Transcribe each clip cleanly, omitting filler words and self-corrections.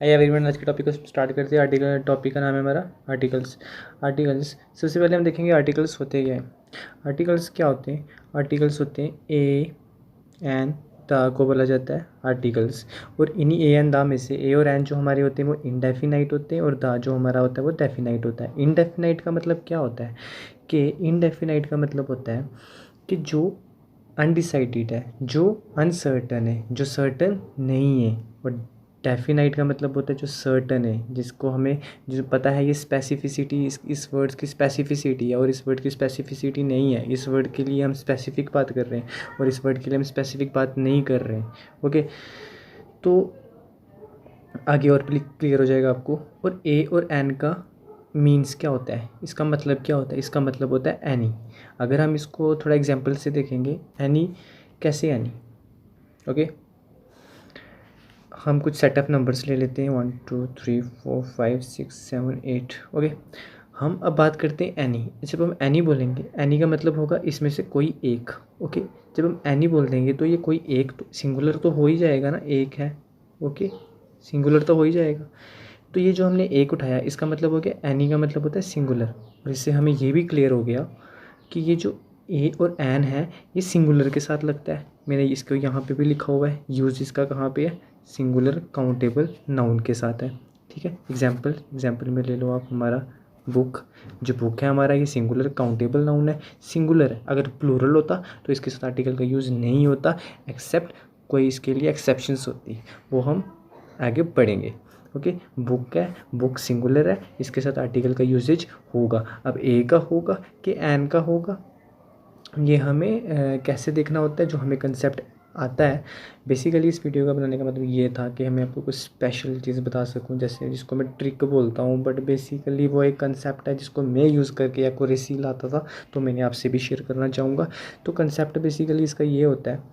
आइए एवरीवन, आज के टॉपिक को स्टार्ट करते हैं। आर्टिकल टॉपिक का नाम है हमारा आर्टिकल्स। सबसे पहले हम देखेंगे आर्टिकल्स होते क्या हैं। आर्टिकल्स क्या होते हैं? आर्टिकल्स होते हैं ए एन द को बोला जाता है आर्टिकल्स। और इन्हीं ए एन द में से ए और एन जो हमारे होते हैं वो इंडेफिनाइट होते हैं और द जो हमारा होता है वो डेफिनाइट होता है। इंडेफिनाइट का मतलब क्या होता है कि इंडेफिनाइट का मतलब होता है कि जो अनडिसाइडेड है, जो अनसर्टन है, जो सर्टन नहीं है। और डेफिनाइट का मतलब होता है जो सर्टन है, जिसको हमें जो पता है ये स्पेसिफिसिटी, इस वर्ड की स्पेसिफिसिटी है और इस वर्ड की स्पेसिफिसिटी नहीं है। इस वर्ड के लिए हम स्पेसिफिक बात कर रहे हैं और इस वर्ड के लिए हम स्पेसिफिक बात नहीं कर रहे हैं। ओके, तो आगे और क्लियर हो जाएगा आपको। और ए और एन का मीन्स क्या होता है, इसका मतलब क्या होता है? इसका मतलब होता है एनी। अगर हम इसको थोड़ा एग्जाम्पल से देखेंगे, एनी कैसे एनी। ओके, हम कुछ सेटअप नंबर्स ले लेते हैं 1 2 3 4 5 6 7 8। ओके, हम अब बात करते हैं एनी। जब हम एनी बोलेंगे, एनी का मतलब होगा इसमें से कोई एक। ओके, जब हम एनी बोल देंगे तो ये कोई एक तो सिंगुलर तो हो ही जाएगा ना, एक है। ओके, सिंगुलर तो हो ही जाएगा। तो ये जो हमने एक उठाया इसका मतलब हो गया एनी का मतलब होता है सिंगुलर। और इससे हमें ये भी क्लियर हो गया कि ये जो ए और एन है ये सिंगुलर के साथ लगता है। मैंने इसको यहाँ पे भी लिखा हुआ है, यूज इसका कहाँ पे है, सिंगुलर काउंटेबल नाउन के साथ है। ठीक है, एग्जाम्पल में ले लो आप हमारा बुक। जो बुक है हमारा ये सिंगुलर काउंटेबल नाउन है, सिंगुलर है। अगर प्लूरल होता तो इसके साथ आर्टिकल का यूज़ नहीं होता, एक्सेप्ट कोई इसके लिए एक्सेप्शंस होती, वो हम आगे पढ़ेंगे। ओके, बुक है, बुक सिंगुलर है, इसके साथ आर्टिकल का यूजेज होगा। अब ए का होगा कि एन का होगा, ये हमें कैसे देखना होता है, जो हमें कंसेप्ट आता है। बेसिकली इस वीडियो का बनाने का मतलब ये था कि हमें आपको कुछ स्पेशल चीज़ बता सकूं, जैसे जिसको मैं ट्रिक बोलता हूँ, बट बेसिकली वो एक कंसेप्ट है जिसको मैं यूज़ करके एक्यूरेसी लाता था, तो मैंने आपसे भी शेयर करना चाहूँगा। तो कंसेप्ट बेसिकली इसका ये होता है,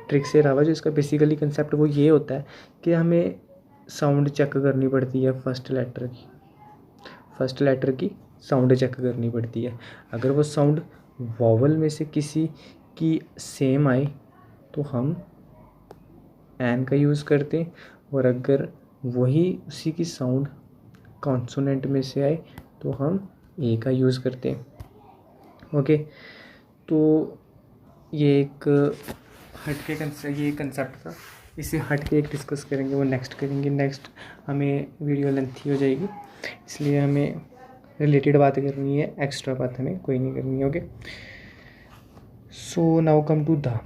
ट्रिक से अलावा जो इसका बेसिकली कंसेप्ट वो ये होता है कि हमें साउंड चेक करनी पड़ती है। फर्स्ट लेटर की साउंड चेक करनी पड़ती है। अगर वो साउंड वॉवल में से किसी की सेम आए तो हम एन का यूज़ करते हैं, और अगर वही उसी की साउंड कॉन्सोनेंट में से आए तो हम ए का यूज़ करते हैं। ओके, तो ये एक ये कंसेप्ट था, इसे हट के एक डिस्कस करेंगे, वो नेक्स्ट करेंगे। नेक्स्ट हमें वीडियो लेंथी हो जाएगी, इसलिए हमें रिलेटेड बात करनी है, एक्स्ट्रा बात हमें कोई नहीं करनी है। Okay, so now come to the.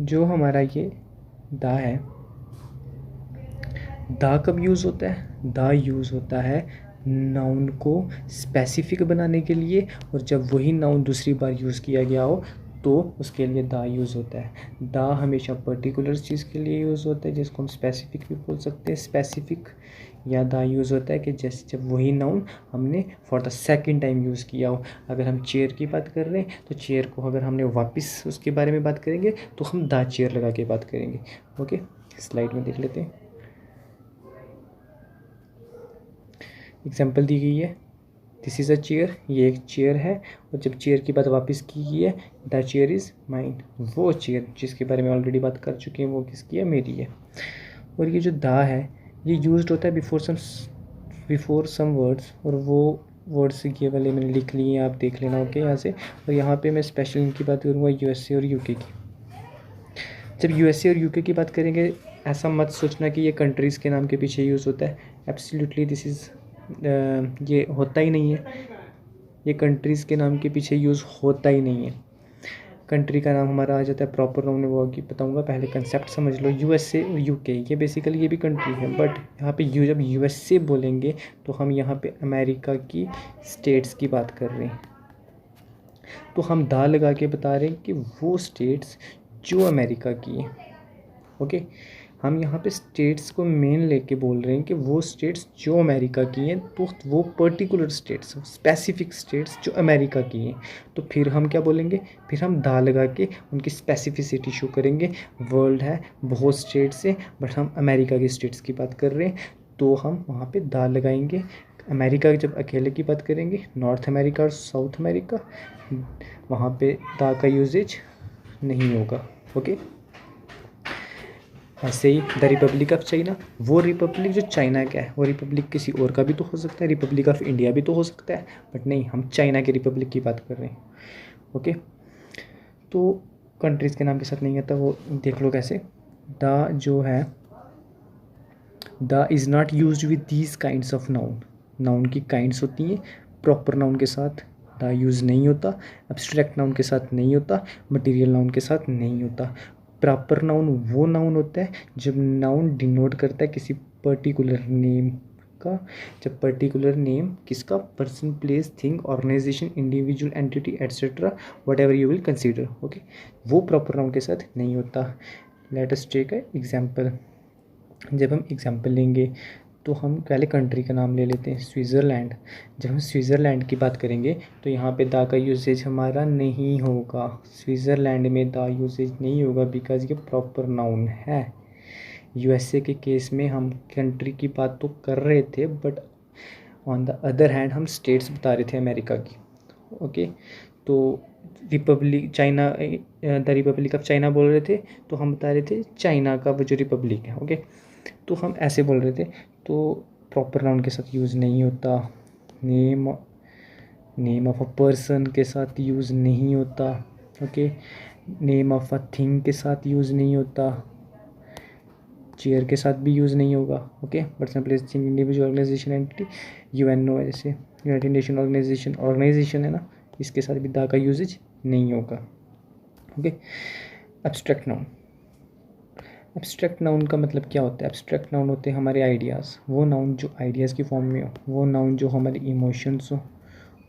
जो हमारा ये द है, द कब यूज़ होता है? द यूज़ होता है नाउन को स्पेसिफिक बनाने के लिए, और जब वही नाउन दूसरी बार यूज़ किया गया हो तो उसके लिए द यूज़ होता है। द हमेशा पर्टिकुलर चीज़ के लिए यूज़ होता है, जिसको हम स्पेसिफिक भी बोल सकते हैं। स्पेसिफिक या द यूज़ होता है कि जैसे जब वही नाउन हमने for the second time use किया हो। अगर हम चेयर की बात कर रहे हैं तो चेयर को अगर हमने वापस उसके बारे में बात करेंगे तो हम द चेयर लगा के बात करेंगे। ओके, स्लाइड में देख लेते हैं, एग्जाम्पल दी गई है, दिस इज़ अ चेयर, ये एक चेयर है, और जब चेयर की बात वापस की गई है, द चेयर इज़ माइन, वो चेयर जिसके बारे में ऑलरेडी बात कर चुके हैं वो किसकी है, मेरी है। और ये जो द है ये यूज्ड होता है बिफोर सम वर्ड्स, और वो वर्ड्स ये वाले मैंने लिख लिए हैं, आप देख लेना। ओके, यहाँ से। और यहाँ पे मैं स्पेशल इनकी बात करूँगा यूएसए और यूके की। जब यूएसए और यूके की बात करेंगे, ऐसा मत सोचना कि ये कंट्रीज़ के नाम के पीछे यूज़ होता है। एब्सोल्युटली दिस इज़ ये होता ही नहीं है, ये कंट्रीज़ के नाम के पीछे यूज़ होता ही नहीं है। कंट्री का नाम हमारा आ जाता है, प्रॉपर नाम वो आगे बताऊंगा, पहले कंसेप्ट समझ लो। यूएसए और यूके ये बेसिकली ये भी कंट्री है, बट यहाँ पे जब यूएसए बोलेंगे तो हम यहाँ पे अमेरिका की स्टेट्स की बात कर रहे हैं। तो हम दा लगा के बता रहे हैं कि वो स्टेट्स जो अमेरिका की हैं। ओके, हम यहाँ पे स्टेट्स को मेन लेके बोल रहे हैं कि वो स्टेट्स जो अमेरिका की हैं, तो वो पर्टिकुलर स्टेट्स, स्पेसिफिक स्टेट्स जो अमेरिका की हैं। तो फिर हम क्या बोलेंगे, फिर हम दा लगा के उनकी स्पेसिफिसिटी शो करेंगे। वर्ल्ड है, बहुत स्टेट्स है, बट हम अमेरिका की स्टेट्स की बात कर रहे हैं, तो हम वहाँ पे दा लगाएंगे। अमेरिका जब अकेले की बात करेंगे, नॉर्थ अमेरिका और साउथ अमेरिका, वहाँ पे दा का यूजेज नहीं होगा। ओके, ऐसे ही द रिपब्लिक ऑफ चाइना, वो रिपब्लिक जो चाइना का है वो रिपब्लिक किसी और का भी तो हो सकता है, रिपब्लिक ऑफ इंडिया भी तो हो सकता है, बट नहीं, हम चाइना के रिपब्लिक की बात कर रहे हैं। ओके, तो कंट्रीज़ के नाम के साथ नहीं आता, वो देख लो कैसे। द जो है, the is not use with these kinds of noun, noun की काइंड्स होती हैं, प्रॉपर नाउन के साथ द यूज़ नहीं होता, एब्स्ट्रैक्ट नाउन के साथ नहीं होता, मटेरियल नाउन के साथ नहीं होता। प्रॉपर नाउन वो नाउन होता है जब नाउन डिनोट करता है किसी पर्टिकुलर नेम का, जब पर्टिकुलर नेम किसका, person, place, thing, organisation, individual, entity, etcetera, whatever you will consider. Okay, वो प्रॉपर नाउन के साथ नहीं होता। Let us take a example. जब हम एग्जाम्पल लेंगे तो हम पहले कंट्री का नाम ले लेते हैं, स्विट्ज़रलैंड। जब हम स्विट्ज़रलैंड की बात करेंगे तो यहाँ पे दा का यूसेज हमारा नहीं होगा, स्विट्ज़रलैंड में दा यूसेज नहीं होगा, बिकॉज ये प्रॉपर नाउन है। यूएसए के केस में हम कंट्री की बात तो कर रहे थे, but on the other hand हम स्टेट्स बता रहे थे अमेरिका की। ओके, तो Republic China, the Republic of China बोल रहे थे तो हम बता रहे थे चाइना का वो जो रिपब्लिक है। ओके, तो हम ऐसे बोल रहे थे, तो प्रॉपर नाउन के साथ यूज़ नहीं होता, name name of a person के साथ यूज़ नहीं होता। Okay, name of a thing के साथ यूज़ नहीं होता, चेयर के साथ भी यूज़ नहीं होगा। Okay, person, place, thing, individual, organisation, entity, UNO है जैसे यूनाइटेड नेशन ऑर्गेनाइजेशन, ऑर्गेनाइजेशन है ना, इसके साथ भी दा का यूजेज नहीं होगा। Okay, abstract noun, abstract noun का मतलब क्या होता है? एब्स्ट्रैक्ट नाउन होते हैं हमारे आइडियाज़, वो नाउन जो आइडियाज़ की फॉर्म में हो, वो नाउन जो हमारे इमोशंस हो,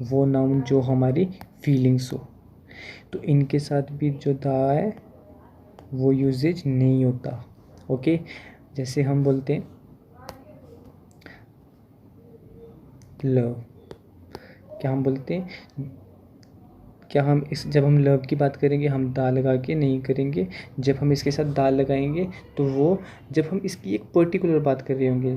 वो नाउन जो हमारी फीलिंग्स हो, तो इनके साथ भी जो दा है वो यूजेज नहीं होता। ओके, जैसे हम बोलते हैं लव, क्या हम बोलते हैं, क्या हम इस जब हम लव की बात करेंगे हम दा लगा के नहीं करेंगे, जब हम इसके साथ दा लगाएंगे तो वो, जब हम इसकी एक पर्टिकुलर बात कर रहे होंगे,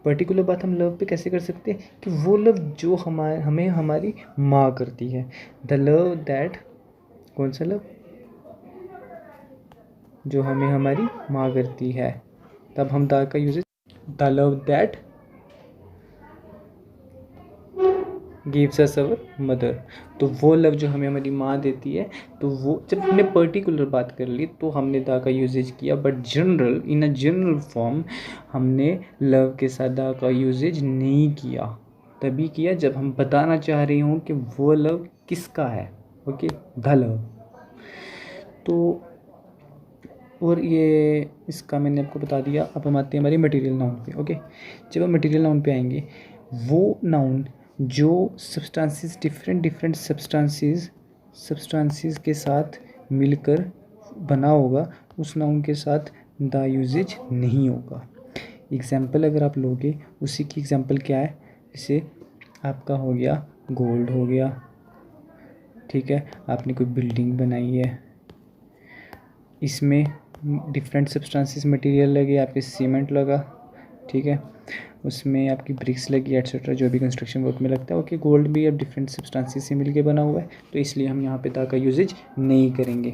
पर्टिकुलर बात हम लव पे कैसे कर सकते हैं कि वो लव जो हमें हमारी माँ करती है, द लव दैट, कौन सा लव, जो हमें हमारी माँ करती है, तब हम दा का use, the love that gives us our mother, तो वो लव जो हमें हमारी माँ देती है, तो वो जब हमने पर्टिकुलर बात कर ली तो हमने दा का यूजेज किया, but general, in a general form हमने लव के साथ दा का यूजेज नहीं किया, तभी किया जब हम बताना चाह रहे हों कि वो लव किसका है। Okay, the love. तो और ये इसका मैंने आपको बता दिया। अब हम आते हैं हमारे मटेरियल नाउन पे। ओके, जब हम मटेरियल नाउन पे आएंगे, वो नाउन जो सब्सटेंसेस, डिफरेंट सब्सटेंसेस के साथ मिलकर बना होगा, उस नाउन के साथ द यूजेज नहीं होगा। एग्जाम्पल अगर आप लोगे, उसी की एग्जाम्पल क्या है, जैसे आपका हो गया गोल्ड हो गया, ठीक है, आपने कोई बिल्डिंग बनाई है, इसमें डिफरेंट सब्सटेंसेस मटेरियल लगे, आपके सीमेंट लगा, ठीक है, उसमें आपकी ब्रिक्स लगी, एट्सेट्रा, जो भी कंस्ट्रक्शन वर्क में लगता है। ओके, गोल्ड भी अब डिफरेंट सब्सटेंसेस से मिलके बना हुआ है, तो इसलिए हम यहाँ पे दा का यूजेज नहीं करेंगे।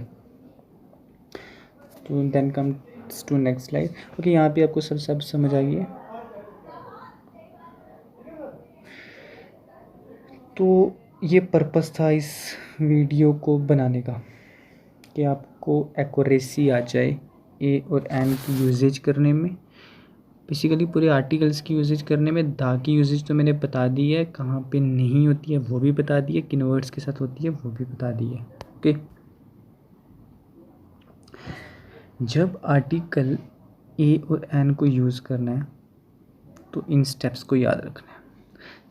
तो then comes to next slide. Okay, यहाँ पे आपको सब समझ आ गई है। तो ये पर्पस था इस वीडियो को बनाने का कि आपको एक्यूरेसी आ जाए ए और एन की यूजेज करने में, बेसिकली पूरे आर्टिकल्स की यूजेज करने में। दा की यूजेज तो मैंने बता दी है, कहाँ पे नहीं होती है वो भी बता दी है, किन वर्ड्स के साथ होती है वो भी बता दी है। ओके, जब आर्टिकल ए और एन को यूज़ करना है तो इन स्टेप्स को याद रखना है।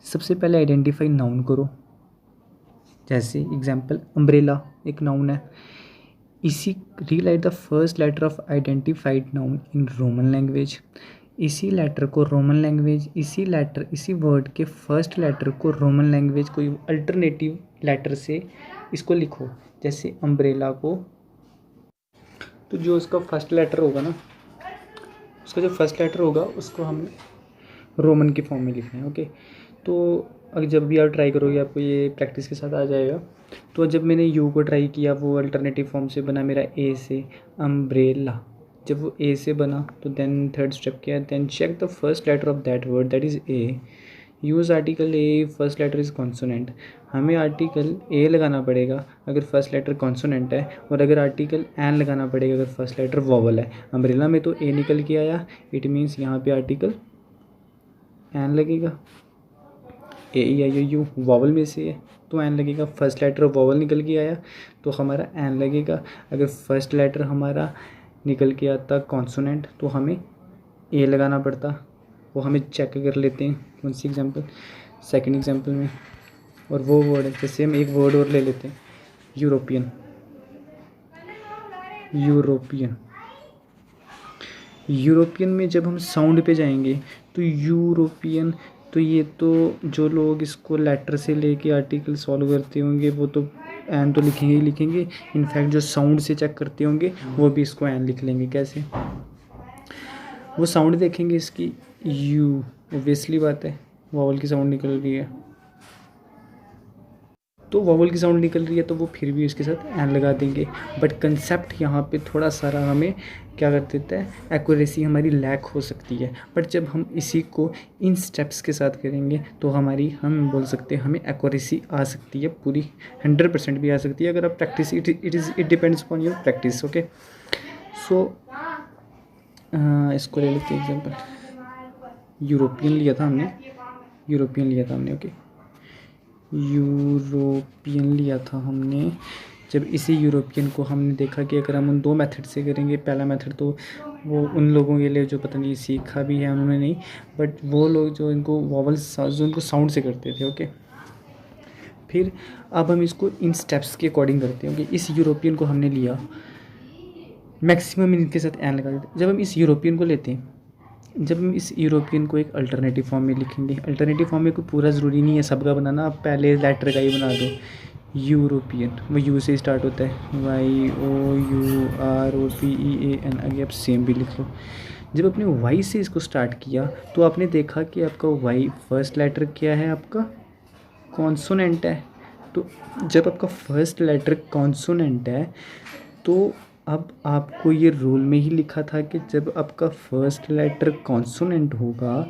सबसे पहले आइडेंटिफाई नाउन करो, जैसे एग्जांपल अम्ब्रेला एक नाउन है, इसी rewrite the first letter of identified noun in Roman language. इसी लेटर को रोमन लैंग्वेज, इसी वर्ड के फर्स्ट लेटर को रोमन लैंग्वेज कोई अल्टरनेटिव लेटर से इसको लिखो। जैसे अम्ब्रेला को, तो जो उसका फर्स्ट लेटर होगा ना, उसका जो फर्स्ट लेटर होगा उसको हम रोमन के फॉर्म में लिखना है। ओके, तो अगर जब भी आप ट्राई करोगे आपको ये प्रैक्टिस के साथ आ जाएगा। तो जब मैंने यू को ट्राई किया वो अल्टरनेटिव फॉर्म से बना मेरा ए से अम्ब्रेला, जब वो ए से बना तो देन थर्ड स्टेप क्या है, then check the first letter of that word that is A, use article A first letter is consonant. हमें आर्टिकल ए लगाना पड़ेगा अगर फर्स्ट लेटर कॉन्सोनेंट है, और अगर आर्टिकल एन लगाना पड़ेगा अगर फर्स्ट लेटर वॉवल है। अम्ब्रेला में तो ए निकल के आया, इट मीन्स यहाँ पे आर्टिकल एन लगेगा। ए ई आई ओ यू वॉवल में से है तो एन लगेगा। फर्स्ट लेटर वॉवल निकल के आया तो हमारा एन लगेगा। अगर फर्स्ट लेटर हमारा निकल के आता कॉन्सोनेंट तो हमें ए लगाना पड़ता। वो हमें चेक कर लेते हैं कौन सी एग्जांपल, सेकंड एग्जांपल में। और वो वर्ड है, जैसे हम एक वर्ड और ले लेते हैं, यूरोपियन। यूरोपियन यूरोपियन में जब हम साउंड पे जाएंगे तो यूरोपियन, तो ये तो जो लोग इसको लेटर से लेके आर्टिकल सॉल्व करते होंगे वो तो एन तो लिखेंगे ही लिखेंगे। इनफैक्ट जो साउंड से चेक करते होंगे वो भी इसको एन लिख लेंगे। कैसे? वो साउंड देखेंगे इसकी यू, ऑब्वियसली बात है वॉवल की साउंड निकल रही है, तो वॉवल की साउंड निकल रही है तो वो फिर भी इसके साथ एन लगा देंगे। बट कंसेप्ट यहाँ पे थोड़ा सारा हमें क्या कर देता है, एक्यूरेसी हमारी लैक हो सकती है। बट जब हम इसी को इन स्टेप्स के साथ करेंगे तो हम बोल सकते हैं हमें एक्यूरेसी आ सकती है, पूरी 100% भी आ सकती है अगर आप practice, it depends upon your practice. Okay, so इसको ले लेते हैं एग्जाम्पल। यूरोपियन लिया था हमने। ओके, यूरोपियन लिया था हमने। जब इसी यूरोपियन को हमने देखा कि अगर हम उन दो मेथड से करेंगे, पहला मेथड तो वो उन लोगों के लिए जो पता नहीं सीखा भी है उन्होंने नहीं, बट वो लोग जो इनको वॉवल्स जो इनको साउंड से करते थे। ओके, फिर अब हम इसको इन स्टेप्स के अकॉर्डिंग करते हैं। ओके, इस यूरोपियन को हमने लिया, मैक्सिमम इनके साथ एन लगा देते। जब हम इस यूरोपियन को लेते हैं, जब हम इस यूरोपियन को एक अल्टरनेटिव फॉर्म में लिखेंगे, अल्टरनेटिव फॉर्म में कोई पूरा ज़रूरी नहीं है सबका बनाना, आप पहले लेटर का ही बना दो। यूरोपियन, वो यू से स्टार्ट होता है, YOUROPEAN, आगे आप सेम भी लिख लो। जब आपने वाई से इसको स्टार्ट किया तो आपने देखा कि आपका वाई फर्स्ट लेटर क्या है, आपका कॉन्सोनेंट है। तो जब आपका फर्स्ट लेटर कॉन्सोनेंट है तो अब आपको ये रूल में ही लिखा था कि जब आपका फर्स्ट लेटर कॉन्सोनेंट होगा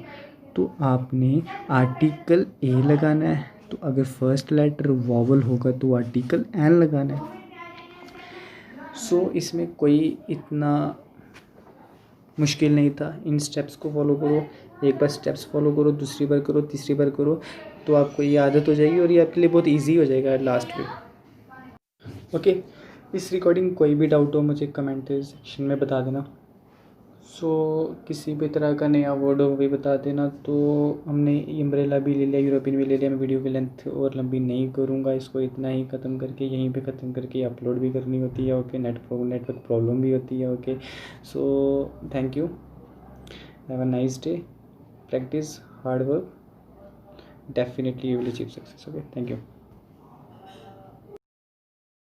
तो आपने आर्टिकल ए लगाना है। तो अगर फर्स्ट लेटर वॉवल होगा तो आर्टिकल एन लगाना है। सो इसमें कोई इतना मुश्किल नहीं था। इन स्टेप्स को फॉलो करो, एक बार स्टेप्स फॉलो करो, दूसरी बार करो, तीसरी बार करो, तो आपको ये आदत हो जाएगी और ये आपके लिए बहुत ईजी हो जाएगा लास्ट में। ओके, इस रिकॉर्डिंग कोई भी डाउट हो मुझे कमेंट सेक्शन में बता देना। सो किसी भी तरह का नया वर्ड हो भी बता देना। तो हमने अम्ब्रेला भी ले लिया, यूरोपियन भी ले लिया। मैं वीडियो की लेंथ और लंबी नहीं करूँगा, इसको इतना ही ख़त्म करके यहीं पे ख़त्म करके अपलोड भी करनी होती है। ओके, नेटवर्क प्रॉब्लम भी होती है। Okay, so thank you, have a nice day, practice, hard work, definitely you will achieve success. Okay, thank you.